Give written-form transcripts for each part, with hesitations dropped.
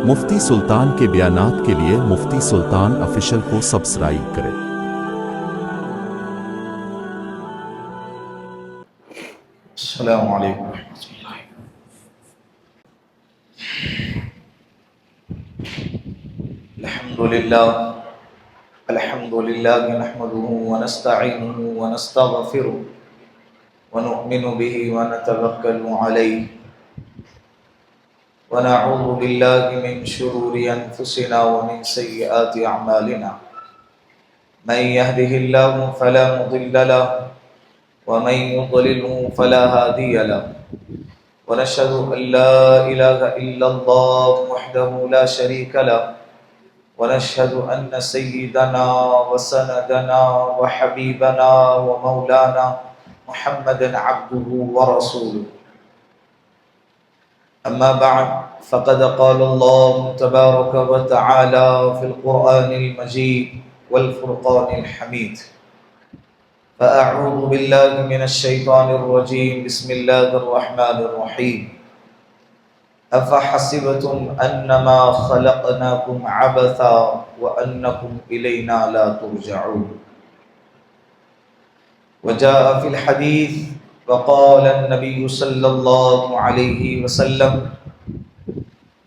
مفتی سلطان کے بیانات کے لیے مفتی سلطان آفیشل کو سبسکرائب کریں۔ السلام علیکم ورحمۃ اللہ۔ الحمد للہ نحمده ونستعینه ونستغفره ونؤمن به ونتوکل علیہ ونعوذ باللہ من شرور انفسنا ومن سیئات اعمالنا، من يهده الله فلا مضل له ومن يضلله فلا هادي له، ونشهد أن لا إله إلا الله وحده لا شريك له، ونشهد أن سيدنا وسندنا وحبيبنا ومولانا محمدا عبده ورسوله. أما بعد فقد قال الله تبارك وتعالى في القرآن المجيد والفرقان الحميد: فأعوذ بالله من الشيطان الرجيم، بسم الله الرحمن الرحيم. أفحسبتم أنما خلقناكم عبثا وأنكم إلينا لا ترجعون. وجاء في الحديث وقال النبي صلى الله عليه وسلم: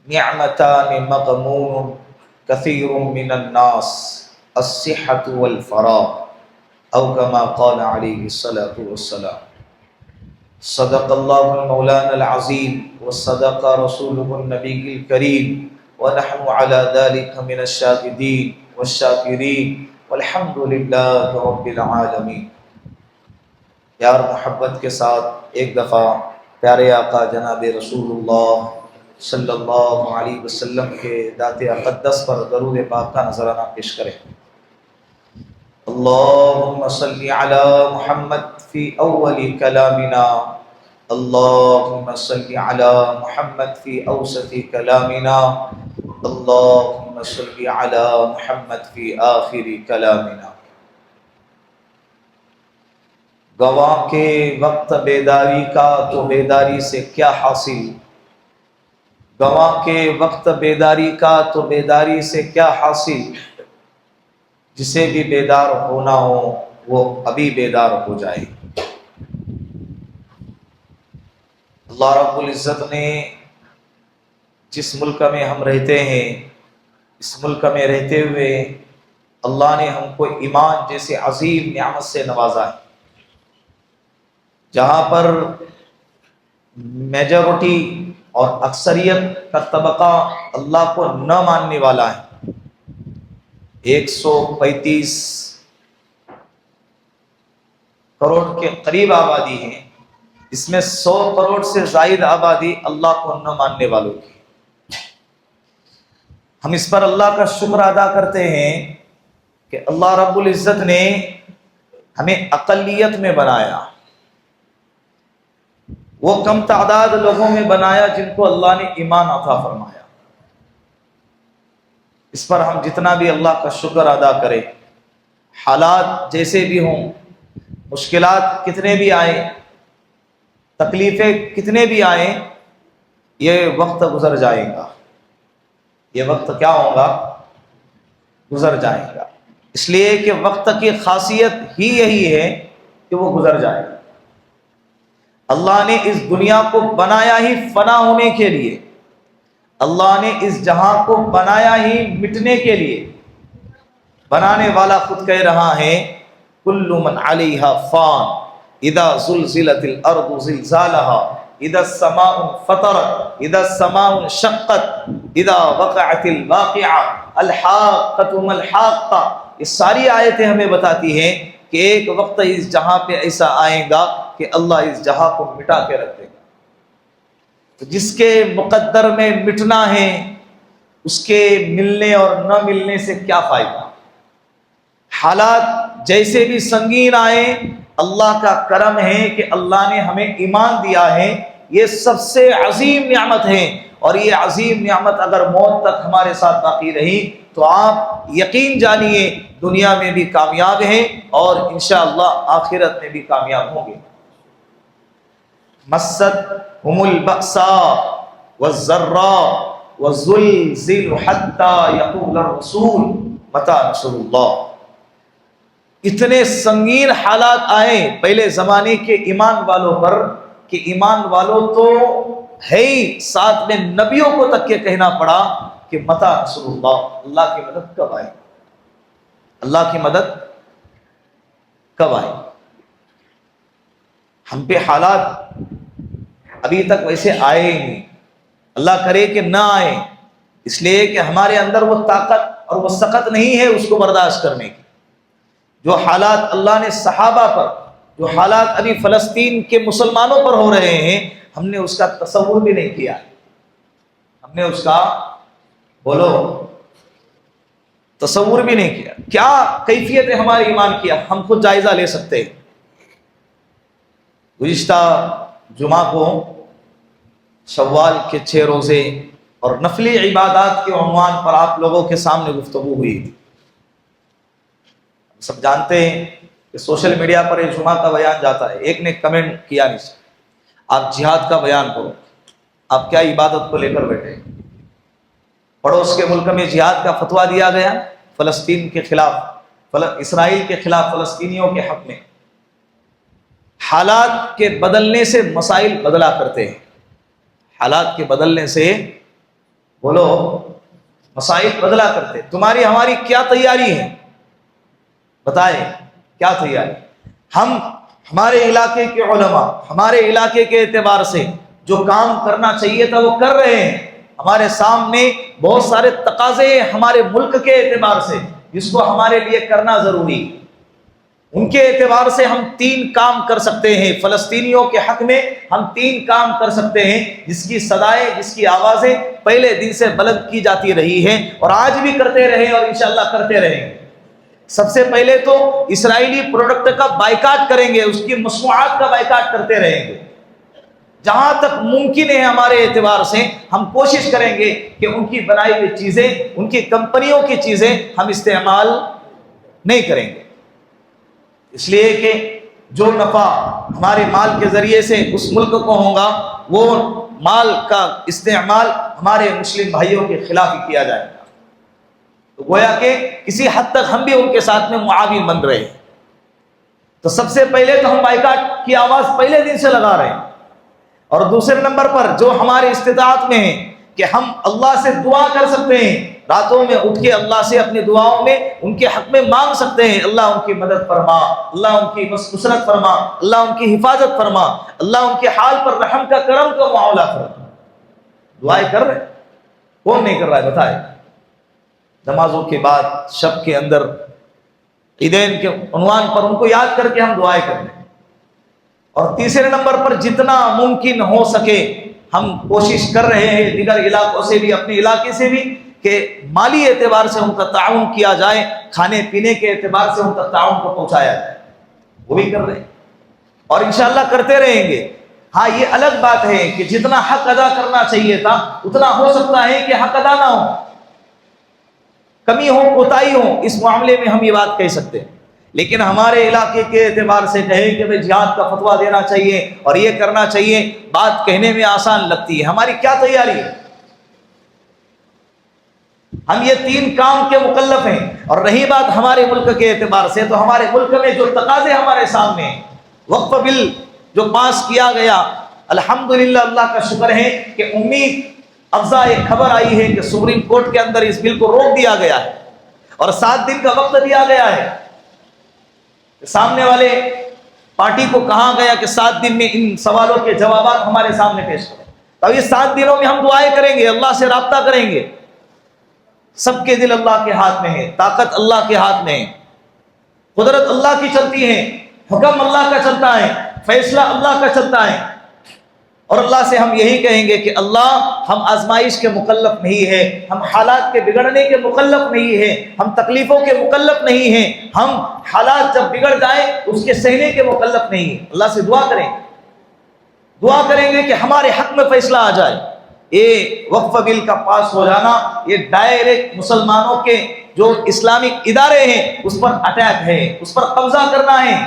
نعمتان مغبون كثير من الناس، الصحة والفراغ، او كما قال عليه الصلاة والسلام. صدق الله المولانا العظيم وصدق رسوله النبي الكريم، ونحن على ذلك من الشاهدين والشاكرين، والحمد لله رب العالمين. پیار محبت کے ساتھ ایک دفعہ پیارے آقا جناب رسول اللہ صلی اللہ علیہ وسلم کے ذات اقدس پر درود پاک کا نذرانہ پیش کریں. اللهم صل على محمد في أول كلامنا، اللهم صل على محمد في أوسط كلامنا، اللهم صل على محمد في آخر كلامنا. گواہ کے وقت بیداری کا تو بیداری سے کیا حاصل، گواہ کے وقت بیداری کا تو بیداری سے کیا حاصل، جسے بھی بیدار ہونا ہو وہ ابھی بیدار ہو جائے. اللہ رب العزت نے جس ملک میں ہم رہتے ہیں، اس ملک میں رہتے ہوئے اللہ نے ہم کو ایمان جیسے عظیم نعمت سے نوازا ہے، جہاں پر میجورٹی اور اکثریت کا طبقہ اللہ کو نہ ماننے والا ہے. 135 کروڑ کے قریب آبادی ہے، اس میں 100 کروڑ سے زائد آبادی اللہ کو نہ ماننے والوں کی. ہم اس پر اللہ کا شکر ادا کرتے ہیں کہ اللہ رب العزت نے ہمیں اقلیت میں بنایا، وہ کم تعداد لوگوں میں بنایا جن کو اللہ نے ایمان عطا فرمایا. اس پر ہم جتنا بھی اللہ کا شکر ادا کریں، حالات جیسے بھی ہوں، مشکلات کتنے بھی آئیں، تکلیفیں کتنے بھی آئیں، یہ وقت گزر جائے گا. یہ وقت کیا ہوگا؟ گزر جائے گا. اس لیے کہ وقت کی خاصیت ہی یہی ہے کہ وہ گزر جائے گا. اللہ نے اس دنیا کو بنایا ہی فنا ہونے کے لیے، اللہ نے اس جہاں کو بنایا ہی مٹنے کے لیے. بنانے والا خود کہہ رہا ہے: کل من علیہا فان، اذا زلزلت الارض زلزالها، اذا السماء انفطرت، اذا السماء انشقت، اذا وقعت الواقعہ، الحاقۃ ما الحاقہ. یہ ساری آیتیں ہمیں بتاتی ہیں کہ ایک وقت اس جہاں پہ ایسا آئے گا کہ اللہ اس جہاں کو مٹا کے رکھ دے گا. تو جس کے مقدر میں مٹنا ہے اس کے ملنے اور نہ ملنے سے کیا فائدہ. حالات جیسے بھی سنگین آئے، اللہ کا کرم ہے کہ اللہ نے ہمیں ایمان دیا ہے. یہ سب سے عظیم نعمت ہے، اور یہ عظیم نعمت اگر موت تک ہمارے ساتھ باقی رہی تو آپ یقین جانیے دنیا میں بھی کامیاب ہیں اور انشاءاللہ آخرت میں بھی کامیاب ہوں گے. مست البأساء والضراء وَالزُّلْزِلُ حَتَّى يَقُولَ الرَّسُولُ مَتَىٰ نَصْرُ اللَّهِ۔ اتنے سنگین حالات آئے پہلے زمانے کے ایمان والوں پر کہ ایمان والوں تو ہے ہی، ساتھ میں نبیوں کو تک کے کہنا پڑا کہ متى نصر اللہ، اللہ کی مدد کب آئے، اللہ کی مدد کب آئے۔ ہم پہ حالات ابھی تک ویسے آئے ہی نہیں، اللہ کرے کہ نہ آئے، اس لیے کہ ہمارے اندر وہ طاقت اور وہ سخت نہیں ہے اس کو برداشت کرنے کی۔ جو حالات اللہ نے صحابہ پر، جو حالات ابھی فلسطین کے مسلمانوں پر ہو رہے ہیں، ہم نے اس کا تصور بھی نہیں کیا، ہم نے اس کا بولو تصور بھی نہیں کیا۔ کیا کیفیت ہے ہمارے ایمان کی، ہم خود جائزہ لے سکتے ہیں۔ گزشتہ جمعہ کو شوال کے 6 روزے اور نفلی عبادات کے عنوان پر آپ لوگوں کے سامنے گفتگو ہوئی تھی۔ سب جانتے ہیں کہ سوشل میڈیا پر ایک جمعہ کا بیان جاتا ہے، ایک نے کمنٹ کیا نیچے، آپ جہاد کا بیان کرو، آپ کیا عبادت کو لے کر بیٹھے؟ پڑوس کے ملک میں جہاد کا فتویٰ دیا گیا فلسطین کے خلاف، اسرائیل کے خلاف، فلسطینیوں کے حق میں۔ حالات کے بدلنے سے مسائل بدلا کرتے ہیں، حالات کے بدلنے سے بولو مسائل بدلا کرتے۔ تمہاری ہماری کیا تیاری ہے؟ بتائیں کیا تیاری؟ ہم ہمارے علاقے کے علماء ہمارے علاقے کے اعتبار سے جو کام کرنا چاہیے تھا وہ کر رہے ہیں۔ ہمارے سامنے بہت سارے تقاضے ہیں ہمارے ملک کے اعتبار سے جس کو ہمارے لیے کرنا ضروری۔ ان کے اعتبار سے ہم 3 کام کر سکتے ہیں، فلسطینیوں کے حق میں ہم 3 کام کر سکتے ہیں جس کی صدائیں، جس کی آوازیں پہلے دن سے بلند کی جاتی رہی ہیں اور آج بھی کرتے رہیں اور انشاءاللہ کرتے رہیں گے۔ سب سے پہلے تو اسرائیلی پروڈکٹ کا بائیکاٹ کریں گے، اس کی مصنوعات کا بائیکاٹ کرتے رہیں گے۔ جہاں تک ممکن ہے ہمارے اعتبار سے ہم کوشش کریں گے کہ ان کی بنائی ہوئی چیزیں، ان کی کمپنیوں کی چیزیں ہم استعمال نہیں کریں گے، اس لیے کہ جو نفع ہمارے مال کے ذریعے سے اس ملک کو ہوگا وہ مال کا استعمال ہمارے مسلم بھائیوں کے خلاف ہی کیا جائے گا۔ تو گویا کہ کسی حد تک ہم بھی ان کے ساتھ میں معاون بن رہے ہیں۔ تو سب سے پہلے تو ہم بائیکاٹ کی آواز پہلے دن سے لگا رہے ہیں، اور دوسرے نمبر پر جو ہمارے استطاعت میں ہے کہ ہم اللہ سے دعا کر سکتے ہیں، راتوں میں اٹھ کے اللہ سے اپنی دعاؤں میں ان کے حق میں مانگ سکتے ہیں، اللہ ان کی مدد فرما، اللہ ان کی نصرت فرما، اللہ ان کی حفاظت فرما، اللہ ان کے حال پر رحم کا کرم کا معاملہ فرما۔ دعائیں کر رہے، کون نہیں کر رہا ہے بتائے؟ نمازوں کے بعد شب کے اندر عیدین کے عنوان پر ان کو یاد کر کے ہم دعائیں کریں۔ اور تیسرے نمبر پر جتنا ممکن ہو سکے ہم کوشش کر رہے ہیں دیگر علاقوں سے بھی، اپنے علاقے سے بھی، کہ مالی اعتبار سے ان کا تعاون کیا جائے، کھانے پینے کے اعتبار سے ان کا تعاون کو پہنچایا جائے، وہ بھی کر رہے ہیں اور انشاءاللہ کرتے رہیں گے۔ ہاں یہ الگ بات ہے کہ جتنا حق ادا کرنا چاہیے تھا اتنا ہو سکتا ہے کہ حق ادا نہ ہو، کمی ہو، کوتاہی ہو، اس معاملے میں ہم یہ بات کہہ سکتے ہیں۔ لیکن ہمارے علاقے کے اعتبار سے کہیں کہ بھئی جہاد کا فتویٰ دینا چاہیے اور یہ کرنا چاہیے، بات کہنے میں آسان لگتی ہے، ہماری کیا تیاری ہے؟ ہم یہ 3 کام کے مکلف ہیں۔ اور رہی بات ہمارے ملک کے اعتبار سے، تو ہمارے ملک میں جو تقاضے ہمارے سامنے ہیں، وقف بل جو پاس کیا گیا، الحمدللہ اللہ کا شکر ہے کہ امید افزا ایک خبر آئی ہے کہ سپریم کورٹ کے اندر اس بل کو روک دیا گیا ہے اور 7 دن کا وقت دیا گیا ہے۔ سامنے والے پارٹی کو کہا گیا کہ 7 دن میں ان سوالوں کے جوابات ہمارے سامنے پیش کریں۔ تو یہ 7 دنوں میں ہم دعائیں کریں گے، اللہ سے رابطہ کریں گے۔ سب کے دل اللہ کے ہاتھ میں ہے، طاقت اللہ کے ہاتھ میں ہے، قدرت اللہ کی چلتی ہے، حکم اللہ کا چلتا ہے، فیصلہ اللہ کا چلتا ہے۔ اور اللہ سے ہم یہی کہیں گے کہ اللہ ہم آزمائش کے مکلف نہیں ہے، ہم حالات کے بگڑنے کے مکلف نہیں ہے، ہم تکلیفوں کے مکلف نہیں ہیں، ہم حالات جب بگڑ جائیں اس کے سہنے کے مکلف نہیں ہیں۔ اللہ سے دعا کریں گے کہ ہمارے حق میں فیصلہ آ جائے۔ یہ وقف بل کا پاس ہو جانا یہ ڈائریکٹ مسلمانوں کے جو اسلامک ادارے ہیں اس پر اٹیک ہے، اس پر قبضہ کرنا ہے۔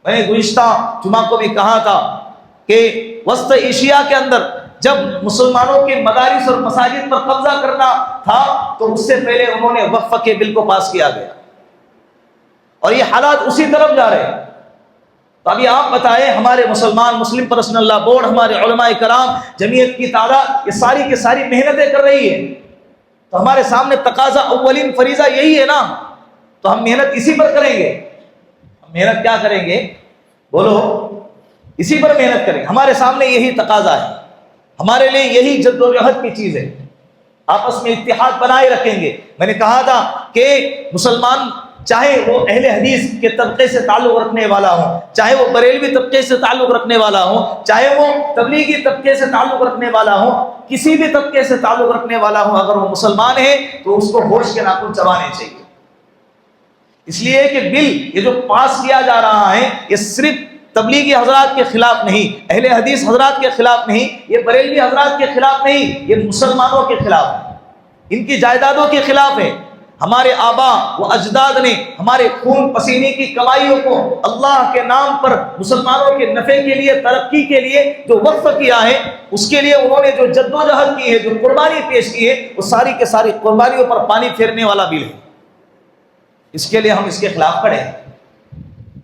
میں نے گزشتہ جمعہ کو بھی کہا تھا کہ وسط ایشیا کے اندر جب مسلمانوں کے مدارس اور مساجد پر قبضہ کرنا تھا تو اس سے پہلے انہوں نے وقف کے بل کو پاس کیا گیا، اور یہ حالات اسی طرف جا رہے ہیں۔ تو ابھی آپ بتائیں، ہمارے مسلمان، مسلم پرسنل لا بورڈ، ہمارے علماء کرام، جمعیت کی تعداد، یہ ساری کی ساری محنتیں کر رہی ہے، تو ہمارے سامنے تقاضا اولین فریضہ یہی ہے نا، تو ہم محنت اسی پر کریں گے۔ ہم محنت کیا کریں گے؟ بولو، اسی پر محنت کریں گے۔ ہمارے سامنے یہی تقاضا ہے، ہمارے لیے یہی جد و جہد کی چیز ہے، آپس میں اتحاد بنائے رکھیں گے۔ میں نے کہا تھا کہ مسلمان چاہے وہ اہل حدیث کے طبقے سے تعلق رکھنے والا ہو، چاہے وہ بریلوی طبقے سے تعلق رکھنے والا ہو، چاہے وہ تبلیغی طبقے سے تعلق رکھنے والا ہو، کسی بھی طبقے سے تعلق رکھنے والا ہو، اگر وہ مسلمان ہے تو اس کو ہوش کے ناخن چبانے چاہیے۔ اس لیے کہ بل یہ جو پاس کیا جا رہا ہے، یہ صرف تبلیغی حضرات کے خلاف نہیں، اہل حدیث حضرات کے خلاف نہیں، یہ بریلوی حضرات کے خلاف نہیں، یہ مسلمانوں کے خلاف ہے، ان کی جائیدادوں کے خلاف ہے۔ ہمارے آبا و اجداد نے ہمارے خون پسینے کی کمائیوں کو اللہ کے نام پر مسلمانوں کے نفع کے لیے، ترقی کے لیے جو وقف کیا ہے، اس کے لیے انہوں نے جو جدوجہد کی ہے، جو قربانی پیش کی ہے، وہ ساری کے ساری قربانیوں پر پانی پھیرنے والا بل ہے۔ اس کے لیے ہم اس کے خلاف کھڑے ہیں،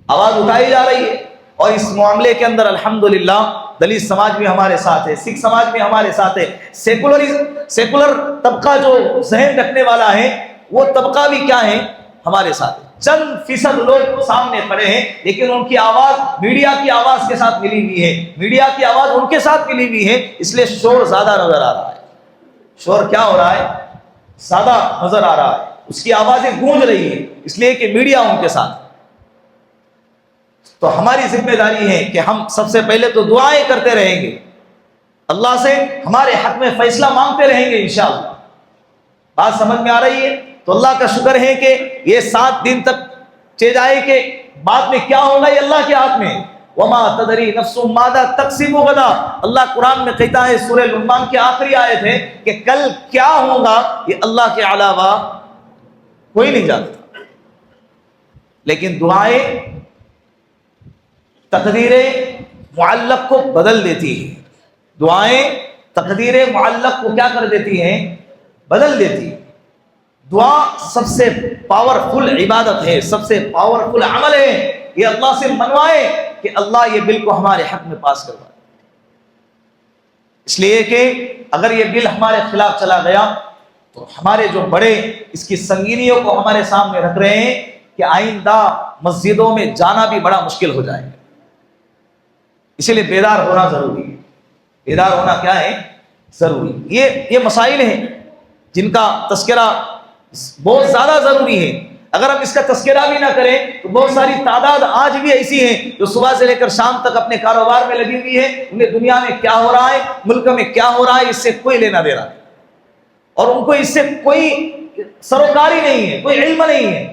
آواز اٹھائی جا رہی ہے، اور اس معاملے کے اندر الحمدللہ دلت سماج بھی ہمارے ساتھ ہے، سکھ سماج بھی ہمارے ساتھ ہے، سیکولر طبقہ جو ذہن رکھنے والا ہے وہ طبقہ بھی کیا ہے، ہمارے ساتھ ہے۔ چند فیصد لوگ سامنے کھڑے ہیں، لیکن ان کی آواز میڈیا کی آواز کے ساتھ ملی ہوئی ہے، میڈیا کی آواز ان کے ساتھ ملی ہوئی ہے، اس لیے شور زیادہ نظر آ رہا ہے۔ شور کیا ہو رہا ہے؟ زیادہ نظر آ رہا ہے، اس کی آوازیں گونج رہی ہیں، اس لیے کہ میڈیا ان کے ساتھ۔ تو ہماری ذمہ داری ہے کہ ہم سب سے پہلے تو دعائیں کرتے رہیں گے، اللہ سے ہمارے حق میں فیصلہ مانگتے رہیں گے انشاءاللہ۔ بات سمجھ میں آ رہی ہے؟ تو اللہ کا شکر ہے کہ یہ 7 دن تک چل جائے، کہ بعد میں کیا ہوگا یہ اللہ کے ہاتھ میں۔ وما تدری نفس ماذا تکسب غدا، اللہ قرآن میں کہتا ہے سورہ لقمان کی آخری آیت ہے کہ کل کیا ہوگا یہ اللہ کے علاوہ کوئی نہیں جانتا۔ لیکن دعائیں تقدیر معلق کو بدل دیتی ہے، دعائیں تقدیر معلق کو کیا کر دیتی ہیں؟ بدل دیتی ہے۔ دعا سب سے پاورفل عبادت ہے، سب سے پاورفل عمل ہے، یہ اللہ سے منوائے کہ اللہ یہ بل کو ہمارے حق میں پاس کروائے۔ اس لیے کہ اگر یہ بل ہمارے خلاف چلا گیا تو ہمارے جو بڑے اس کی سنگینیوں کو ہمارے سامنے رکھ رہے ہیں کہ آئندہ مسجدوں میں جانا بھی بڑا مشکل ہو جائے گا۔ اسی لیے بیدار ہونا ضروری ہے، بیدار ہونا کیا ہے؟ ضروری۔ یہ مسائل ہیں جن کا تذکرہ بہت زیادہ ضروری ہے۔ اگر ہم اس کا تذکرہ بھی نہ کریں تو بہت ساری تعداد آج بھی ایسی ہیں جو صبح سے لے کر شام تک اپنے کاروبار میں لگی ہوئی ہے، انہیں دنیا میں کیا ہو رہا ہے، ملک میں کیا ہو رہا ہے، اس سے کوئی لینا دینا نہیں، اور ان کو اس سے کوئی سروکاری نہیں ہے، کوئی علم نہیں ہے۔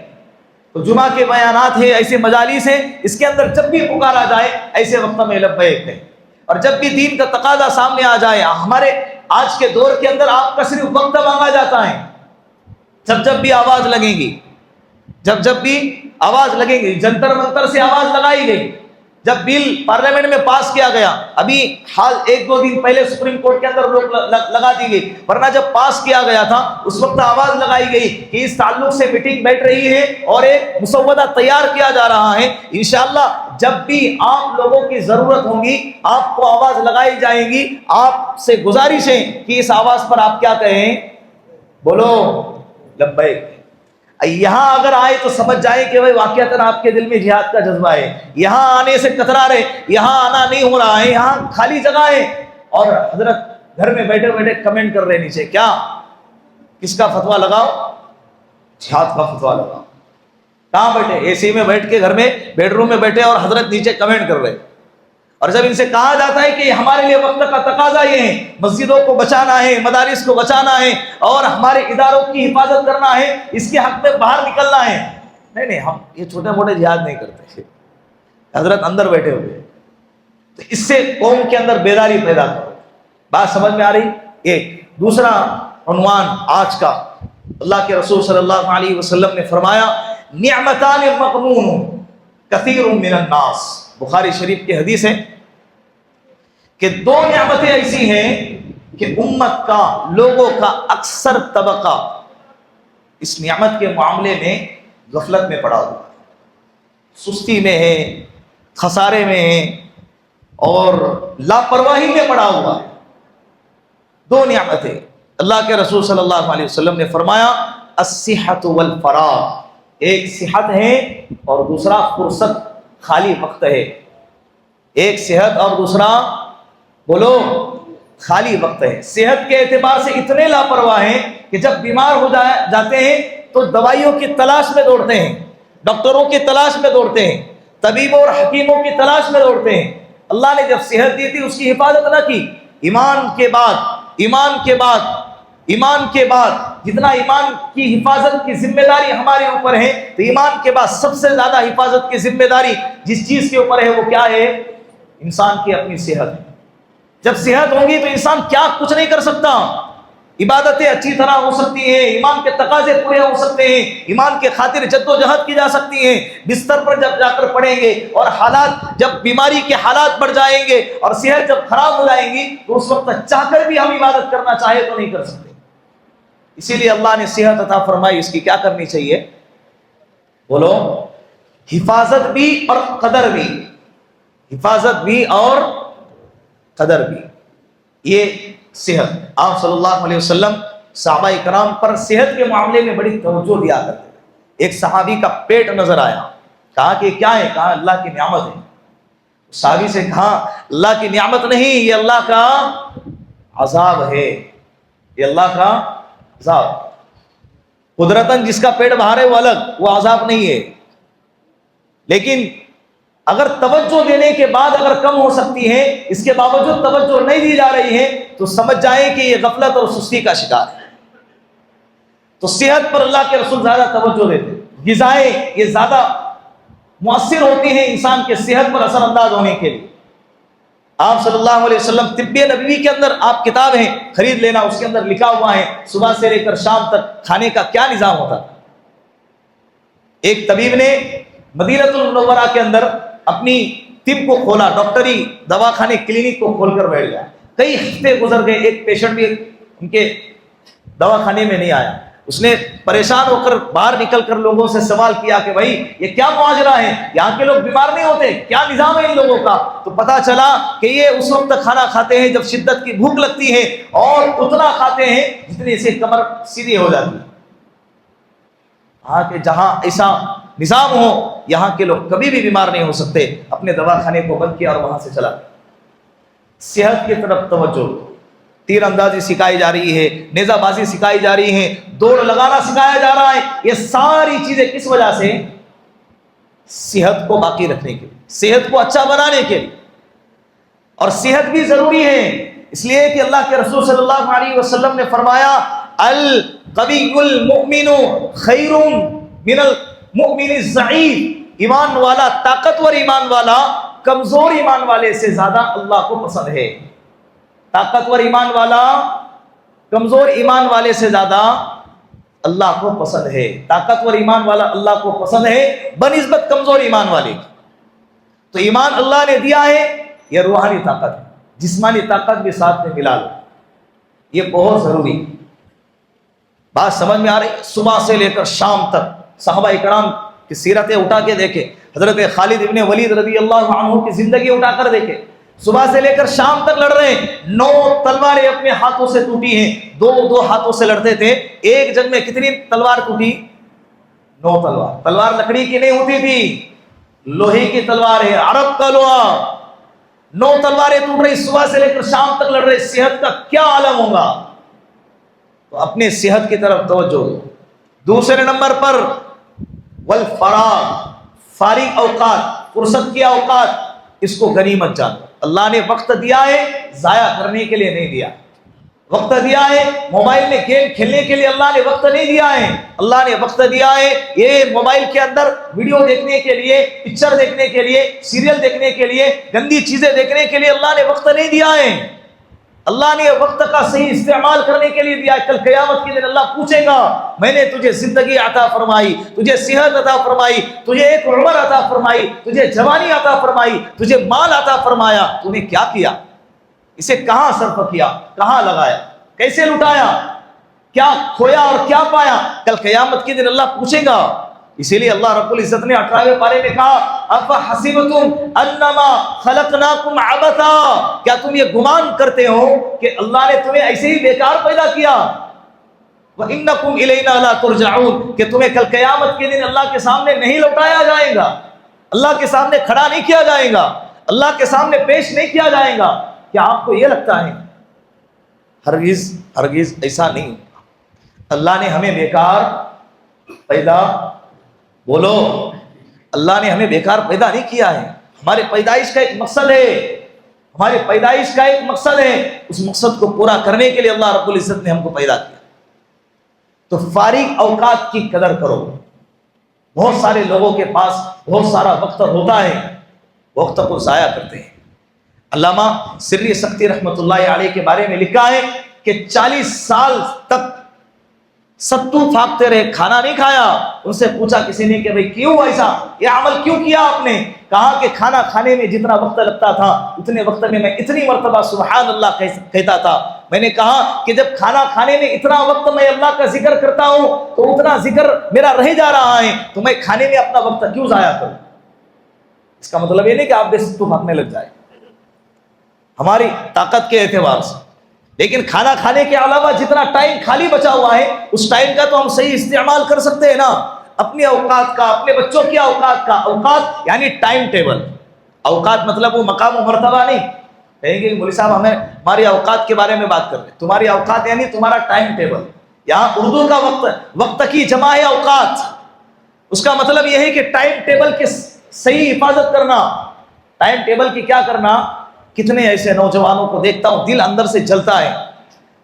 تو جمعہ کے بیانات ہیں، ایسے مجالس ہیں، اس کے اندر جب بھی پکارا جائے ایسے وقت میں لبیک ہے، اور جب بھی دین کا تقاضا سامنے آ جائے، ہمارے آج کے دور کے اندر آپ کا صرف وقت مانگا جاتا ہے، جب بھی آواز لگے گی، جب بھی آواز لگے گی، جنتر منتر سے آواز لگائی گئی، جب بل پارلیمنٹ میں پاس کیا گیا، ابھی حال 1-2 دن پہلے سپریم کورٹ کے اندر روک لگا دی گئی، ورنہ جب پاس کیا گیا تھا اس وقت آواز لگائی گئی کہ اس تعلق سے میٹنگ بیٹھ رہی ہے اور ایک مسودہ تیار کیا جا رہا ہے، انشاءاللہ جب بھی آپ لوگوں کی ضرورت ہوگی آپ کو آواز لگائی جائے گی۔ آپ سے گزارش ہے کہ اس آواز پر آپ کیا کہیں؟ بولو لبیک۔ یہاں اگر آئے تو سمجھ جائے کہ واقعتاً آپ کے دل میں جہاد کا جذبہ ہے، یہاں آنے سے کترا رہے، یہاں آنا نہیں ہو رہا ہے، یہاں خالی جگہ ہے، اور حضرت گھر میں بیٹھے بیٹھے کمنٹ کر رہے نیچے، کیا کس کا فتویٰ لگاؤ؟ جہاد کا فتویٰ لگاؤ۔ کہاں بیٹھے؟ اے سی میں بیٹھ کے گھر میں بیڈ روم میں بیٹھے اور حضرت نیچے کمنٹ کر رہے۔ اور جب ان سے کہا جاتا ہے کہ ہمارے لیے وقت کا تقاضا یہ ہے، مسجدوں کو بچانا ہے، مدارس کو بچانا ہے، اور ہمارے اداروں کی حفاظت کرنا ہے، اس کے حق میں باہر نکلنا ہے، نہیں ہم یہ چھوٹے موٹے جہاد نہیں کرتے، حضرت اندر بیٹھے ہوئے، تو اس سے قوم کے اندر بیداری پیدا کرو۔ بات سمجھ میں آ رہی؟ ایک دوسرا عنوان آج کا، اللہ کے رسول صلی اللہ علیہ وسلم نے فرمایا نعمتان مغبون کثیر من الناس، بخاری شریف کی حدیث ہے کہ 2 نعمتیں ایسی ہیں کہ امت کا، لوگوں کا اکثر طبقہ اس نعمت کے معاملے میں غفلت میں پڑا ہوا، سستی میں ہے، خسارے میں ہے اور لاپرواہی میں پڑا ہوا ہے۔ دو نعمتیں اللہ کے رسول صلی اللہ علیہ وسلم نے فرمایا الصحت والفراغ، ایک صحت ہے اور دوسرا فرصت، خالی وقت ہے۔ ایک صحت اور دوسرا بولو خالی وقت ہے۔ صحت کے اعتبار سے اتنے لاپرواہ ہیں کہ جب بیمار ہو جاتے ہیں تو دوائیوں کی تلاش میں دوڑتے ہیں، ڈاکٹروں کی تلاش میں دوڑتے ہیں، طبیبوں اور حکیموں کی تلاش میں دوڑتے ہیں۔ اللہ نے جب صحت دی تھی اس کی حفاظت نہ کی۔ ایمان کے بعد جتنا ایمان کی حفاظت کی ذمہ داری ہمارے اوپر ہے، تو ایمان کے بعد سب سے زیادہ حفاظت کی ذمہ داری جس چیز کے اوپر ہے وہ کیا ہے؟ انسان کی اپنی صحت ہے۔ جب صحت ہوگی تو انسان کیا کچھ نہیں کر سکتا، عبادتیں اچھی طرح ہو سکتی ہیں، ایمان کے تقاضے پورے ہو سکتے ہیں، ایمان کے خاطر جد و جہد کی جا سکتی ہیں۔ بستر پر جب جا کر پڑیں گے اور حالات جب بیماری کے حالات بڑھ جائیں گے اور صحت جب خراب ہو جائیں گی تو اس وقت چاہ کر بھی ہم عبادت کرنا چاہے تو نہیں کر سکتے۔ اسی لیے اللہ نے صحت عطا فرمائی، اس کی کیا کرنی چاہیے؟ بولو حفاظت بھی اور قدر بھی، حفاظت بھی اور قدر بھی۔ یہ صحت، آپ صلی اللہ علیہ وسلم صحابہ کرام پر صحت کے معاملے میں بڑی توجہ دیا کرتے تھے۔ ایک صحابی کا پیٹ نظر آیا، کہا کہ کیا ہے؟ کہا اللہ کی نعمت ہے۔ صحابی سے کہا اللہ کی نعمت نہیں، یہ اللہ کا عذاب ہے، یہ اللہ کا عذاب۔ قدرتاً جس کا پیٹ باہر ہے وہ الگ، وہ عذاب نہیں ہے، لیکن اگر توجہ دینے کے بعد اگر کم ہو سکتی ہے، اس کے باوجود توجہ نہیں دی جا رہی ہے تو سمجھ جائیں کہ یہ غفلت اور سستی کا شکار ہے۔ تو صحت پر اللہ کے رسول زیادہ توجہ دیتے ہیں۔ غذائیں یہ زیادہ مؤثر ہوتی ہیں انسان کے صحت پر اثر انداز ہونے کے لیے۔ آپ صلی اللہ علیہ وسلم طب نبوی کے اندر آپ کتاب ہیں خرید لینا، اس کے اندر لکھا ہوا ہے صبح سے لے کر شام تک کھانے کا کیا نظام ہوتا تھا۔ ایک طبیب نے مدینہ المنورہ کے اندر اپنی طب کو کھولا، ڈاکٹری دواخانے کلینک کو کھول کر بیٹھ گیا۔ کئی ہفتے گزر گئے، ایک پیشنٹ بھی ان کے دواخانے میں نہیں آیا۔ اس نے پریشان ہو کر باہر نکل کر لوگوں سے سوال کیا کہ بھائی یہ کیا معاجرہ ہے، یہاں کے لوگ بیمار نہیں ہوتے، کیا نظام ہے ان لوگوں کا؟ تو پتا چلا کہ یہ اس وقت تک کھانا کھاتے ہیں جب شدت کی بھوک لگتی ہے، اور اتنا کھاتے ہیں جتنے سے کمر سیدھی ہو جاتی ہے۔ کہ جہاں ایسا نظام ہو یہاں کے لوگ کبھی بھی بیمار نہیں ہو سکتے۔ اپنے دواخانے کو بند کیا اور وہاں سے چلا۔ صحت کی طرف توجہ، تیر اندازی سکھائی جا رہی ہے، نیزہ بازی سکھائی جا رہی ہے، دوڑ لگانا سکھایا جا رہا ہے۔ یہ ساری چیزیں کس وجہ سے؟ صحت کو باقی رکھنے کے لیے، صحت کو اچھا بنانے کے لیے۔ اور صحت بھی ضروری ہے اس لیے کہ اللہ کے رسول صلی اللہ علیہ وسلم نے فرمایا القوی المؤمن خیر من المؤمن الضعیف، ایمان والا، طاقتور ایمان والا کمزور ایمان والے سے زیادہ اللہ کو پسند ہے۔ طاقتور ایمان والا کمزور ایمان والے سے زیادہ اللہ کو پسند ہے۔ طاقتور ایمان والا اللہ کو پسند ہے بنسبت کمزور ایمان والے کی۔ تو ایمان اللہ نے دیا ہے، یہ روحانی طاقت ہے، جسمانی طاقت بھی ساتھ میں ملا لو، یہ بہت ضروری۔ بات سمجھ میں آ رہی؟ صبح سے لے کر شام تک صحابہ کرام کی سیرتیں اٹھا کے دیکھیں، حضرت خالد ابن ولید رضی اللہ عنہ کی زندگی اٹھا کر دیکھیں، صبح سے لے کر شام تک لڑ رہے ہیں۔ 9 تلواریں اپنے ہاتھوں سے ٹوٹی ہیں، دو ہاتھوں سے لڑتے تھے۔ ایک جنگ میں کتنی تلوار ٹوٹی؟ 9 تلوار۔ تلوار لکڑی کی نہیں ہوتی تھی، لوہے کی تلوار ہے، عرب کا لوہا۔ 9 تلواریں ٹوٹ رہی، صبح سے لے کر شام تک لڑ رہے، صحت کا کیا عالم ہوگا؟ تو اپنے صحت کی طرف توجہ دو۔ دوسرے نمبر پر والفراغ، فارغ اوقات، فرصت کی اوقات، اس کو غنیمت جانو۔ اللہ نے وقت دیا ہے ضائع کرنے کے لیے نہیں دیا۔ وقت دیا ہے موبائل میں گیم کھیلنے کے لیے اللہ نے وقت نہیں دیا ہے۔ اللہ نے وقت دیا ہے یہ موبائل کے اندر ویڈیو دیکھنے کے لیے، پکچر دیکھنے کے لیے، سیریل دیکھنے کے لیے، گندی چیزیں دیکھنے کے لیے اللہ نے وقت نہیں دیا ہے۔ اللہ نے وقت کا صحیح استعمال کرنے کے لیے دیا ہے۔ کل قیامت کے دن اللہ پوچھے گا میں نے تجھے زندگی عطا فرمائی، تجھے صحت عطا فرمائی، تجھے ایک عمر عطا فرمائی، تجھے جوانی عطا فرمائی، تجھے مال عطا فرمایا، تو نے کیا کیا؟ اسے کہاں صرف کیا, کہاں لگایا, کیسے لٹایا, کیا کھویا اور کیا پایا. کل قیامت کے دن اللہ پوچھے گا. اسی لیے اللہ رب العزت نے 18ویں پارے میں کہا افحسبتم انما خلقناکم عبثا, کیا تم یہ گمان کرتے ہو کہ اللہ نے تمہیں ایسے ہی بیکار پیدا کیا. وَإِنَّكُمْ إِلَيْنَا لَا تُرْجَعُونَ, کہ تمہیں کل قیامت کے دن اللہ کے سامنے نہیں لوٹایا جائے گا, اللہ کے سامنے کھڑا نہیں کیا جائے گا, اللہ کے سامنے پیش نہیں کیا جائے گا. کیا آپ کو یہ لگتا ہے؟ ہرگز ہرگز ایسا نہیں. اللہ نے ہمیں بیکار پیدا, بولو, اللہ نے ہمیں بیکار پیدا نہیں کیا ہے. ہمارے پیدائش کا ایک مقصد ہے, ہماری پیدائش کا ایک مقصد ہے. اس مقصد کو پورا کرنے کے لیے اللہ رب العزت نے ہم کو پیدا کیا. تو فارغ اوقات کی قدر کرو. بہت سارے لوگوں کے پاس بہت سارا وقت ہوتا ہے, وقت کو ضائع کرتے ہیں. علامہ سری سختی رحمۃ اللہ علیہ کے بارے میں لکھا ہے کہ 40 سال تک ستو پھاپتے رہے, کھانا نہیں کھایا. ان سے پوچھا کسی نے کہ بھئی کیوں ایسا, یہ عمل کیوں کیا آپ نے؟ کہا کہ کھانا کھانے میں جتنا وقت لگتا تھا اتنے وقت میں اتنی مرتبہ سبحان اللہ کہتا تھا. میں نے کہا کہ جب کھانا کھانے میں اتنا وقت میں اللہ کا ذکر کرتا ہوں تو اتنا ذکر میرا رہ جا رہا ہے, تو میں کھانے میں اپنا وقت کیوں ضائع کروں؟ اس کا مطلب یہ نہیں کہ آپ بے ستو پھاپنے لگ جائیں ہماری طاقت کے اعتبار سے, لیکن کھانا کھانے کے علاوہ جتنا ٹائم خالی بچا ہوا ہے اس ٹائم کا تو ہم صحیح استعمال کر سکتے ہیں نا, اپنے اوقات کا, اپنے بچوں کے اوقات کا. اوقات یعنی ٹائم ٹیبل. اوقات مطلب وہ مقام و مرتبہ نہیں. کہیں گے مولوی صاحب ہمیں ہماری اوقات کے بارے میں بات کر رہے ہیں. تمہاری اوقات یعنی تمہارا ٹائم ٹیبل. یہاں اردو کا وقت کی جمع ہے اوقات. اس کا مطلب یہ ہے کہ ٹائم ٹیبل کی صحیح حفاظت کرنا. ٹائم ٹیبل کی کیا کرنا؟ کتنے ایسے نوجوانوں کو دیکھتا ہوں دل اندر سے جلتا ہے,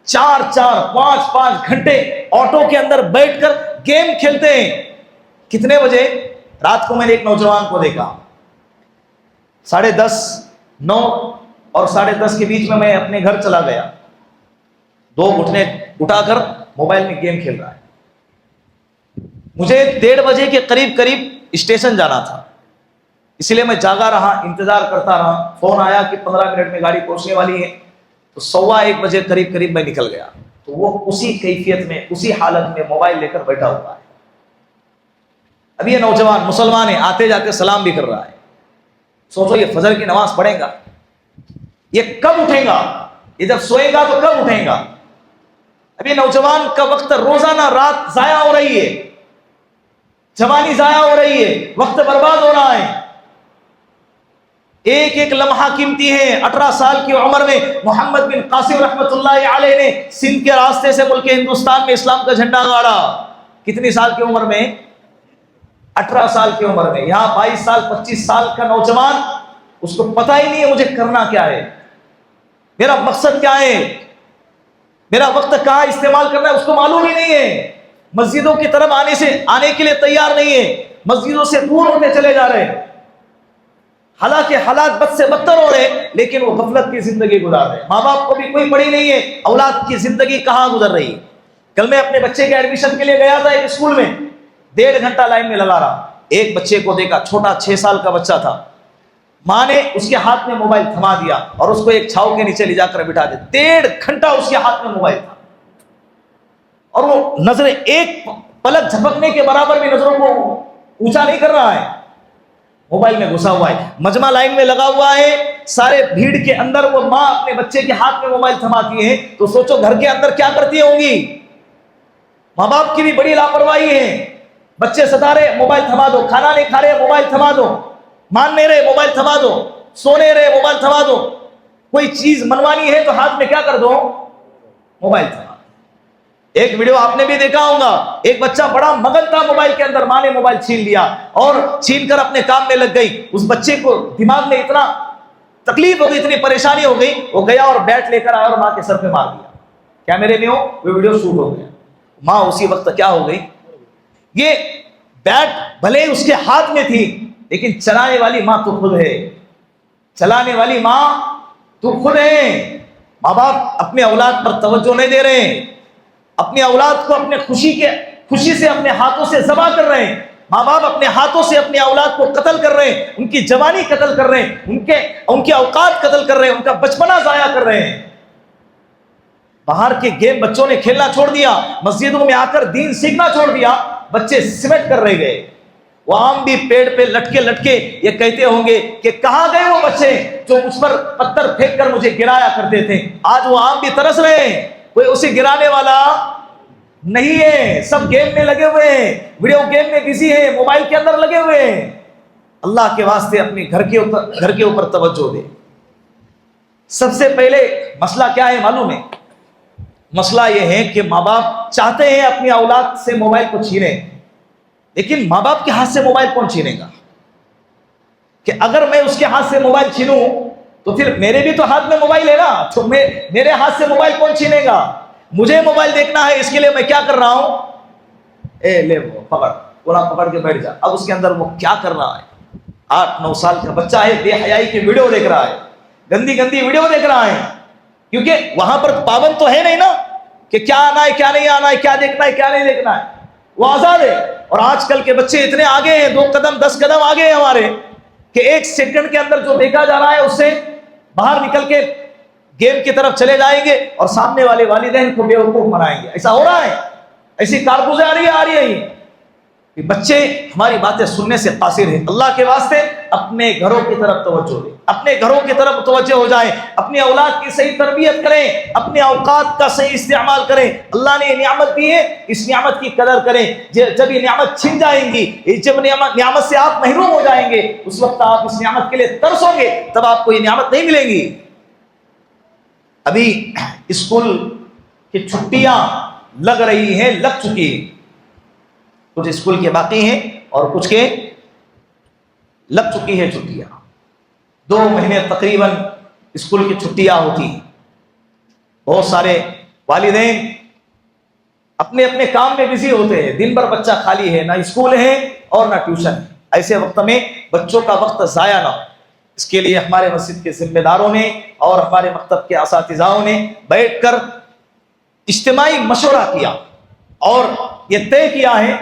4-5 گھنٹے آٹو کے اندر بیٹھ کر گیم کھیلتے ہیں. کتنے بجے رات کو میں نے ایک نوجوان کو دیکھا 10:30 9 اور 10:30 کے بیچ میں اپنے گھر چلا گیا, 2 گھٹنے اٹھا کر موبائل میں گیم کھیل رہا ہے. مجھے 1:30 بجے کے قریب اسٹیشن جانا تھا, اس لیے میں جاگا رہا, انتظار کرتا رہا. فون آیا کہ 15 منٹ میں گاڑی پہنچنے والی ہے, تو 1:15 بجے قریب میں نکل گیا. تو وہ اسی کیفیت میں, اسی حالت میں موبائل لے کر بیٹھا ہوا ہے. اب یہ نوجوان مسلمان ہے, آتے جاتے سلام بھی کر رہا ہے. سوچو یہ فجر کی نماز پڑھے گا, یہ کب اٹھے گا؟ یہ جب سوئے گا تو کب اٹھے گا؟ اب یہ نوجوان کا وقت روزانہ رات ضائع ہو رہی ہے, جوانی ضائع ہو رہی ہے, وقت برباد ہو رہا ہے. ایک ایک لمحہ قیمتی ہے. 18 سال کی عمر میں محمد بن قاسم رحمۃ اللہ علیہ نے سندھ کے راستے سے ملک ہندوستان میں اسلام کا جھنڈا گاڑا. کتنی سال کی عمر میں؟ 18 سال کی عمر میں. یہاں 22 سال 25 سال کا نوجوان, اس کو پتہ ہی نہیں ہے مجھے کرنا کیا ہے, میرا مقصد کیا ہے, میرا وقت کہاں استعمال کرنا ہے, اس کو معلوم ہی نہیں ہے. مسجدوں کی طرف آنے کے لیے تیار نہیں ہے, مسجدوں سے دور ہوتے چلے جا رہے ہیں. حالانکہ حالات بد سے بدتر ہو رہے, لیکن وہ غفلت کی زندگی گزار رہے. ماں باپ کو بھی کوئی پڑی نہیں ہے, اولاد کی زندگی کہاں گزر رہی ہے. کل میں اپنے بچے کے ایڈمیشن کے لیے گیا تھا ایک اسکول میں, 1.5 گھنٹہ لائن میں لگا رہا. ایک بچے کو دیکھا, چھوٹا 6 سال کا بچہ تھا. ماں نے اس کے ہاتھ میں موبائل تھما دیا اور اس کو ایک چھاؤں کے نیچے لے جا کر بٹھا دیا. 1.5 گھنٹہ اس کے ہاتھ میں موبائل تھا, اور وہ نظریں ایک پلک جھپکنے کے برابر بھی نظروں کو اونچا نہیں کر رہا ہے, موبائل میں گھسا ہوا ہے. مجمع لائن میں لگا ہوا ہے, سارے بھیڑ کے اندر وہ ماں اپنے بچے کے ہاتھ میں موبائل تھماتی ہے, تو سوچو گھر کے اندر کیا کرتی ہوں گی. ماں باپ کی بھی بڑی لاپرواہی ہے. بچے ستا رہے موبائل تھما دو, کھانا نہیں کھا رہے موبائل تھما دو, مان نہیں رہے موبائل تھما دو, سونے رہے موبائل تھما دو, کوئی چیز منوانی ہے تو ہاتھ میں کیا کر دو, موبائل تھما. ایک ویڈیو آپ نے بھی دیکھا ہوگا, ایک بچہ بڑا مگن تھا موبائل کے اندر, ماں نے موبائل چھین لیا اور چھین کر اپنے کام میں لگ گئی. اس بچے کو دماغ میں اتنا تکلیف ہو گئی, اتنی پریشانی ہو گئی, وہ گیا اور بیٹ لے کر آیا اور ماں کے سر پہ مار دیا. کیمرے میں وہ ویڈیو شوٹ ہو گیا. ماں اسی وقت کیا ہو گئی, یہ بیٹ بھلے اس کے ہاتھ میں تھی, لیکن چلانے والی ماں تو خود ہے, چلانے والی ماں تو خود ہے. ماں باپ اپنے اولاد پر توجہ نہیں دے رہے ہیں, اپنی اولاد کو اپنے خوشی سے اپنے ہاتھوں سے ذبح کر رہے ہیں. ماں باپ اپنے ہاتھوں سے اپنے اولاد کو قتل کر رہے ہیں، ان کی جوانی قتل کر رہے ہیں، ان کے اوقات قتل کر رہے ہیں، ان کا بچپنا ضائع کر رہے ہیں۔ باہر کے گیم بچوں نے کھیلنا چھوڑ دیا، مسجدوں میں آ کر دین سیکھنا چھوڑ دیا، بچے سمٹ کر رہ گئے۔ وہ عام بھی پیڑ پہ لٹکے لٹکے یہ کہتے ہوں گے کہ کہاں گئے وہ بچے جو مجھ پر پتھر پھینک کر مجھے گرایا کرتے تھے۔ آج وہ عام بھی ترس رہے ہیں، کوئی اسے گرانے والا نہیں ہے، سب گیم میں لگے ہوئے ہیں، ویڈیو گیم میں بزی ہیں، موبائل کے اندر لگے ہوئے ہیں۔ اللہ کے واسطے اپنے گھر کے اوپر توجہ دے۔ سب سے پہلے مسئلہ کیا ہے معلوم ہے؟ مسئلہ یہ ہے کہ ماں باپ چاہتے ہیں اپنی اولاد سے موبائل کو چھینیں، لیکن ماں باپ کے ہاتھ سے موبائل کون چھینے گا؟ کہ اگر میں اس کے ہاتھ سے موبائل چھینوں تو پھر میرے بھی تو ہاتھ میں موبائل ہے نا، تو میرے ہاتھ سے موبائل کون چھینے گا؟ مجھے موبائل دیکھنا ہے، اس کے لیے میں کیا کر رہا ہوں؟ لے وہ پکڑ، پورا پکڑ کے بیٹھ جا۔ اب اس کے اندر وہ کیا کر رہا ہے؟ 8-9 سال کا بچہ ہے، بے حیائی کی ویڈیو دیکھ رہا ہے، گندی گندی ویڈیو دیکھ رہا ہے، کیونکہ وہاں پر پابند تو ہے نہیں نا کہ کیا آنا ہے کیا نہیں آنا ہے، کیا دیکھنا ہے کیا نہیں دیکھنا ہے، وہ آزاد ہے۔ اور آج کل کے بچے اتنے آگے ہیں، 2 قدم 10 قدم آگے ہیں ہمارے، کہ 1 سیکنڈ کے اندر جو دیکھا جا رہا ہے اس سے باہر نکل کے گیم کی طرف چلے جائیں گے اور سامنے والے والدین کو بیوقوف بنائیں گے۔ ایسا ہو رہا ہے، ایسی کارتوسیں آ رہی ہے کہ بچے ہماری باتیں سننے سے قاصر ہیں۔ اللہ کے واسطے اپنے گھروں کی طرف توجہ دیں، اپنے گھروں کی طرف توجہ ہو جائیں، اپنی اولاد کی صحیح تربیت کریں، اپنے اوقات کا صحیح استعمال کریں۔ اللہ نے یہ نعمت دی ہے، اس نعمت کی قدر کریں۔ جب یہ نعمت چھن جائیں گی، جب نعمت سے آپ محروم ہو جائیں گے، اس وقت آپ اس نعمت کے لیے ترسو گے، تب آپ کو یہ نعمت نہیں ملے گی۔ ابھی اسکول کی چھٹیاں لگ رہی ہیں، لگ چکی ہیں، کچھ اسکول کے باقی ہیں اور کچھ کے لگ چکی ہے چھٹیاں۔ 2 مہینے تقریباً اسکول کی چھٹیاں ہوتی ہیں۔ بہت سارے والدین اپنے اپنے کام میں بزی ہوتے ہیں، دن بھر بچہ خالی ہے، نہ اسکول ہے اور نہ ٹیوشن ہے۔ ایسے وقت میں بچوں کا وقت ضائع نہ ہو، اس کے لیے ہمارے مسجد کے ذمہ داروں نے اور ہمارے مکتب کے اساتذاؤں نے بیٹھ کر اجتماعی مشورہ کیا اور یہ طے کیا ہے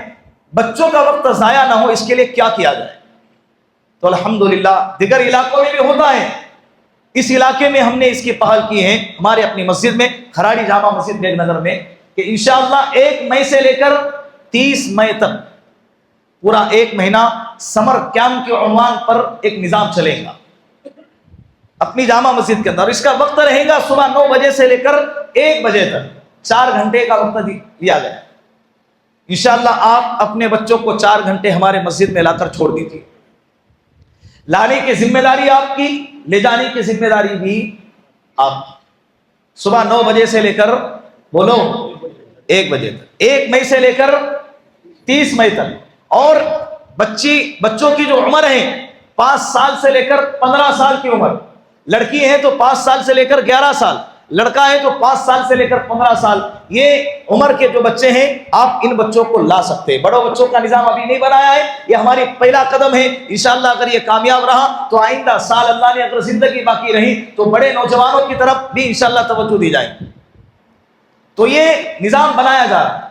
بچوں کا وقت ضائع نہ ہو، اس کے لیے کیا کیا جائے۔ تو الحمدللہ دیگر علاقوں میں بھی ہوتا ہے، اس علاقے میں ہم نے اس کی پہل کی ہے ہمارے اپنی مسجد میں، کھراڑی جامع مسجد بیگ نگر میں، کہ انشاءاللہ 1 مئی سے لے کر 30 مئی تک پورا 1 مہینہ سمر کیمپ کے عنوان پر ایک نظام چلے گا اپنی جامع مسجد کے اندر۔ اور اس کا وقت رہے گا صبح 9 بجے سے لے کر 1 بجے تک، 4 گھنٹے کا وقت دیا گیا۔ انشاءاللہ آپ اپنے بچوں کو 4 گھنٹے ہمارے مسجد میں لا کر چھوڑ دیجیے۔ لانے کی ذمہ داری آپ کی، لے جانے کی ذمہ داری بھی آپ کی۔ صبح 9 بجے سے لے کر بولو 1 بجے تک، 1 مئی سے لے کر 30 مئی تک۔ اور بچوں کی جو عمر ہے 5 سال سے لے کر 15 سال کی عمر، لڑکی ہے تو 5 سال سے لے کر 11 سال، لڑکا ہے تو 5 سال سے لے کر 15 سال، یہ عمر کے جو بچے ہیں آپ ان بچوں کو لا سکتے ہیں۔ بڑوں بچوں کا نظام ابھی نہیں بنایا ہے، یہ ہماری پہلا قدم ہے۔ انشاءاللہ اگر یہ کامیاب رہا تو آئندہ سال اللہ نے اگر زندگی باقی رہی تو بڑے نوجوانوں کی طرف بھی انشاءاللہ توجہ دی جائے۔ تو یہ نظام بنایا جا رہا ہے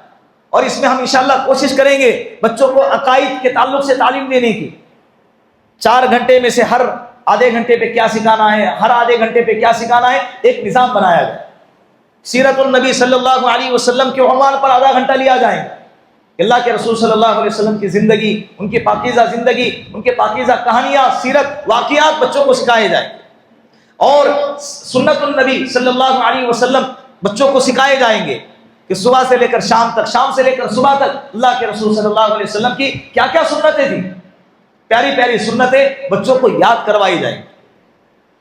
اور اس میں ہم انشاءاللہ کوشش کریں گے بچوں کو عقائد کے تعلق سے تعلیم دینے کی۔ 4 گھنٹے میں سے ہر آدھے گھنٹے پہ کیا سکھانا ہے، ہر آدھے گھنٹے پہ کیا سکھانا ہے، ایک نظام بنایا جائے۔ سیرت النبی صلی اللہ علیہ وسلم کے عنوان پر آدھا گھنٹہ لیا جائے گا۔ اللہ کے رسول صلی اللہ علیہ وسلم کی زندگی، ان کی پاکیزہ زندگی، ان کے پاکیزہ کہانیاں، سیرت، واقعات بچوں کو سکھائے جائیں، اور سنت النبی صلی اللہ علیہ وسلم بچوں کو سکھائے جائیں گے کہ صبح سے لے کر شام تک، شام سے لے کر صبح تک اللہ کے رسول صلی اللہ علیہ وسلم کی کیا کیا سنتیں تھیں، پیاری پیاری سنتیں بچوں کو یاد کروائی جائیں،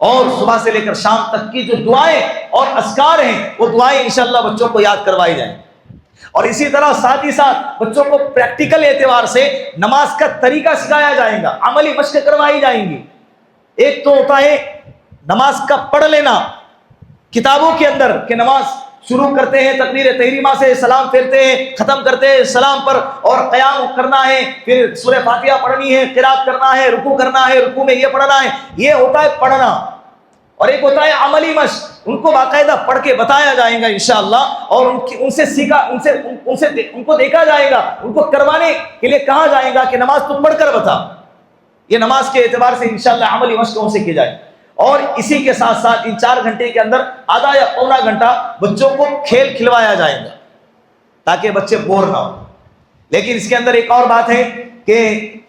اور صبح سے لے کر شام تک کی جو دعائیں اور اذکار ہیں وہ دعائیں انشاءاللہ بچوں کو یاد کروائی جائیں۔ اور اسی طرح ساتھ ہی ساتھ بچوں کو پریکٹیکل اعتبار سے نماز کا طریقہ سکھایا جائے گا، عملی مشق کروائی جائیں گی۔ ایک تو ہوتا ہے نماز کا پڑھ لینا کتابوں کے اندر، کہ نماز شروع کرتے ہیں تکبیر تحریمہ سے، سلام پھیرتے ہیں، ختم کرتے ہیں سلام پر، اور قیام کرنا ہے، پھر سورہ فاتحہ پڑھنی ہے، قرات کرنا ہے، رکوع کرنا ہے، رکوع میں یہ پڑھنا ہے، یہ ہوتا ہے پڑھنا۔ اور ایک ہوتا ہے عملی مشق، ان کو باقاعدہ پڑھ کے بتایا جائے گا انشاءاللہ، اور ان سے سیکھا، ان کو دیکھا جائے گا، ان کو کروانے کے لیے کہا جائے گا کہ نماز تو پڑھ کر بتا۔ یہ نماز کے اعتبار سے انشاءاللہ عملی مشق ان سے کی جائے۔ اور اسی کے ساتھ ساتھ ان 4 گھنٹے کے اندر آدھا یا پونا گھنٹہ بچوں کو کھیل کھلوایا جائے گا تاکہ بچے بور نہ ہو۔ لیکن اس کے اندر ایک اور بات ہے کہ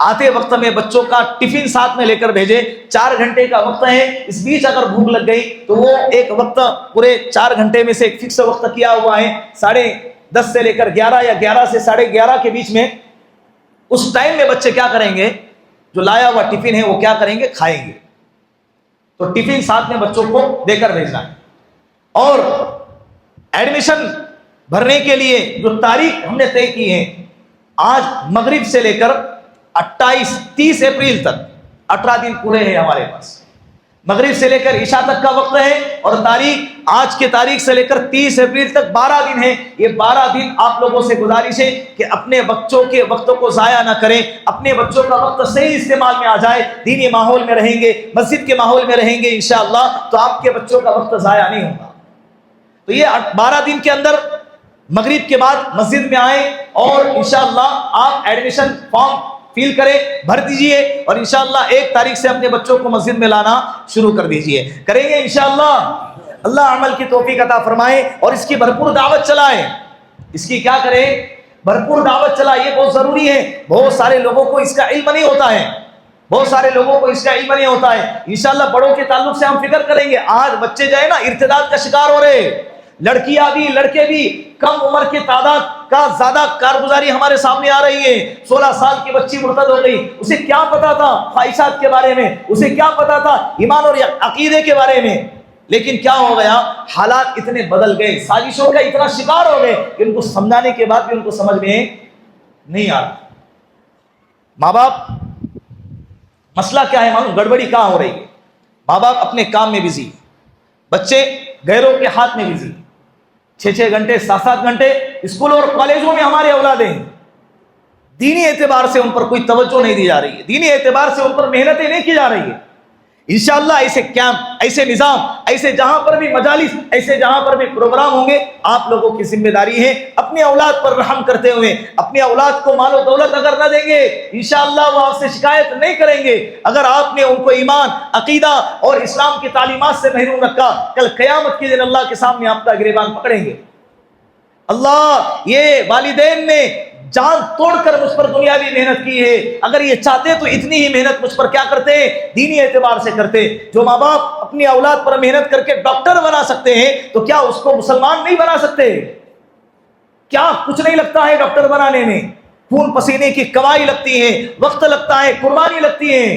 آتے وقت میں بچوں کا ٹفن ساتھ میں لے کر بھیجے۔ 4 گھنٹے کا وقت ہے، اس بیچ اگر بھوک لگ گئی تو وہ ایک وقت پورے 4 گھنٹے میں سے ایک فکس وقت کیا ہوا ہے 10:30 سے لے کر 11 یا 11 سے 11:30 کے بیچ میں، اس ٹائم میں بچے کیا کریں گے؟ جو لایا ہوا ٹفن ہے وہ کیا کریں گے؟ کھائیں گے۔ تو ٹفن ساتھ میں بچوں کو دے کر بھیجنا ہے۔ اور ایڈمیشن بھرنے کے لیے جو تاریخ ہم نے طے کی ہے، آج مغرب سے لے کر 30 اپریل تک 18 دن پورے ہیں ہمارے پاس۔ مغرب سے لے کر عشاء تک کا وقت ہے، اور تاریخ آج کے تاریخ سے لے کر 30 اپریل تک 12 دن ہے۔ یہ 12 دن آپ لوگوں سے گزارش ہے کہ اپنے بچوں کے وقتوں کو ضائع نہ کریں، اپنے بچوں کا وقت صحیح استعمال میں آ جائے۔ دینی ماحول میں رہیں گے، مسجد کے ماحول میں رہیں گے انشاءاللہ تو آپ کے بچوں کا وقت ضائع نہیں ہوگا۔ تو یہ 12 دن کے اندر مغرب کے بعد مسجد میں آئیں، اور انشاءاللہ آپ ایڈمیشن فارم فیل کریں، بھر دیجئے، اور انشاءاللہ 1 تاریخ سے اپنے بچوں کو مسجد میں لانا شروع کر دیجئے۔ کریں گے انشاءاللہ؟ اللہ عمل کی توفیق عطا فرمائے، اور اس کی بھرپور دعوت چلائیں۔ اس کی کیا کریں؟ بھرپور دعوت چلائیں، یہ بہت ضروری ہے۔ بہت سارے لوگوں کو اس کا علم نہیں ہوتا ہے، بہت سارے لوگوں کو اس کا علم نہیں ہوتا ہے۔ انشاءاللہ بڑوں کے تعلق سے ہم فکر کریں گے۔ آج بچے جو ہے نا ارتداد کا شکار ہو رہے، لڑکیاں بھی لڑکے بھی، کم عمر کی تعداد کا زیادہ کارگزاری ہمارے سامنے آ رہی ہے۔ 16 سال کی بچی مرتد ہو گئی، اسے کیا پتا تھا خواہشات کے بارے میں، اسے کیا پتا تھا ایمان اور عقیدے کے بارے میں؟ لیکن کیا ہو گیا؟ حالات اتنے بدل گئے، سازشوں کا اتنا شکار ہو گئے کہ ان کو سمجھانے کے بعد بھی ان کو سمجھ میں نہیں آ رہا۔ ماں باپ، مسئلہ کیا ہے معلوم؟ گڑبڑی کہاں ہو رہی ہے؟ ماں باپ اپنے کام میں بزی، بچے غیروں کے ہاتھ میں بزی، 6 گھنٹے 7 گھنٹے اسکول اور کالجوں میں ہمارے اولادیں، دینی اعتبار سے ان پر کوئی توجہ نہیں دی جا رہی ہے، دینی اعتبار سے ان پر محنتیں نہیں کی جا رہی ہے۔ انشاءاللہ ایسے کیمپ، ایسے نظام، ایسے جہاں پر بھی مجالس، ایسے جہاں پر بھی پروگرام ہوں گے، آپ لوگوں کی ذمہ داری ہے اپنی اولاد پر رحم کرتے ہوئے، اپنی اولاد کو مال و دولت اگر نہ دیں گے انشاءاللہ وہ آپ سے شکایت نہیں کریں گے۔ اگر آپ نے ان کو ایمان، عقیدہ اور اسلام کی تعلیمات سے محروم رکھا، کل قیامت کے دن اللہ کے سامنے آپ کا گریبان پکڑیں گے۔ اللہ، یہ والدین نے جان توڑ کر مجھ پر دنیاوی محنت کی ہے، اگر یہ چاہتے تو اتنی ہی محنت مجھ پر کیا کرتے؟ دینی اعتبار سے کرتے۔ جو ماں باپ اپنی اولاد پر محنت کر کے ڈاکٹر بنا سکتے ہیں تو کیا اس کو مسلمان نہیں بنا سکتے؟ کیا کچھ نہیں لگتا ہے ڈاکٹر بنانے میں؟ خون پسینے کی کمائی لگتی ہے، وقت لگتا ہے، قربانی لگتی ہے۔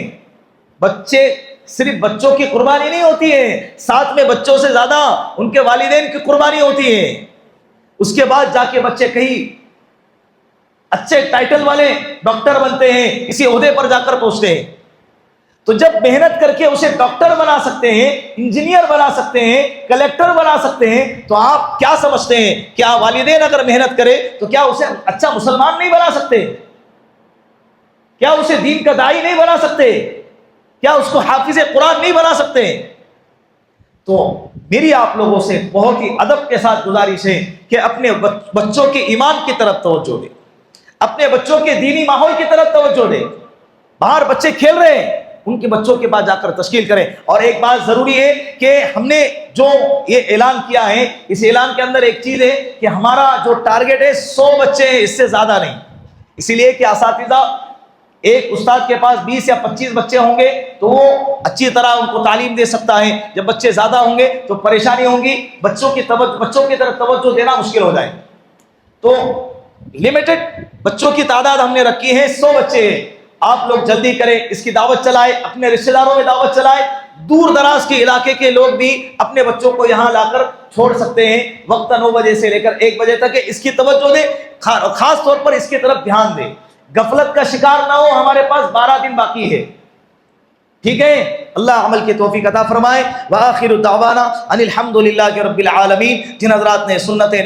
بچے، صرف بچوں کی قربانی نہیں ہوتی ہے، ساتھ میں بچوں سے زیادہ ان کے والدین کی قربانی ہوتی ہے۔ اس کے بعد جا کے بچے کہیں اچھے ٹائٹل والے ڈاکٹر بنتے ہیں، کسی عہدے پر جا کر پہنچتے ہیں۔ تو جب محنت کر کے اسے ڈاکٹر بنا سکتے ہیں، انجینئر بنا سکتے ہیں، کلیکٹر بنا سکتے ہیں، تو آپ کیا سمجھتے ہیں؟ کیا والدین اگر محنت کرے تو کیا اسے اچھا مسلمان نہیں بنا سکتے؟ کیا اسے دین کا داعی نہیں بنا سکتے؟ کیا اس کو حافظ قرآن نہیں بنا سکتے؟ تو میری آپ لوگوں سے بہت ہی ادب کے ساتھ گزارش ہے کہ اپنے بچوں کے ایمان کی طرف توجہ دیں، اپنے بچوں کے دینی ماحول کی طرف توجہ دیں۔ باہر بچے کھیل رہے ہیں، ان کے بچوں کے پاس جا کر تشکیل کریں۔ اور ایک بات ضروری ہے کہ ہم نے جو یہ اعلان کیا ہے، اس اعلان کے اندر ایک چیز ہے کہ ہمارا جو ٹارگٹ ہے 100 بچے ہیں، اس سے زیادہ نہیں۔ اسی لیے کہ اساتذہ، ایک استاد کے پاس 20 یا 25 بچے ہوں گے تو وہ اچھی طرح ان کو تعلیم دے سکتا ہے، جب بچے زیادہ ہوں گے تو پریشانی ہوں گی، بچوں کی طرف توجہ دینا مشکل ہو جائے۔ تو لمیٹڈ بچوں کی تعداد ہم نے رکھی ہے، 100 بچے ہیں۔ آپ لوگ جلدی کریں، اس کی دعوت چلائیں، اپنے رشتہ داروں میں دعوت چلائیں۔ دور دراز کے علاقے کے لوگ بھی اپنے بچوں کو یہاں لا کر چھوڑ سکتے ہیں، وقت 9 بجے سے لے کر 1 بجے تک اس کی توجہ دیں، خاص طور پر اس کی طرف دھیان دیں، غفلت کا شکار نہ ہو۔ ہمارے پاس 12 دن باقی ہے، ٹھیک ہے؟ اللہ عمل کی توفیق عطا فرمائے۔ وآخر دعوانا ان الحمد للہ رب العالمین۔ جن حضرات نے سنتیں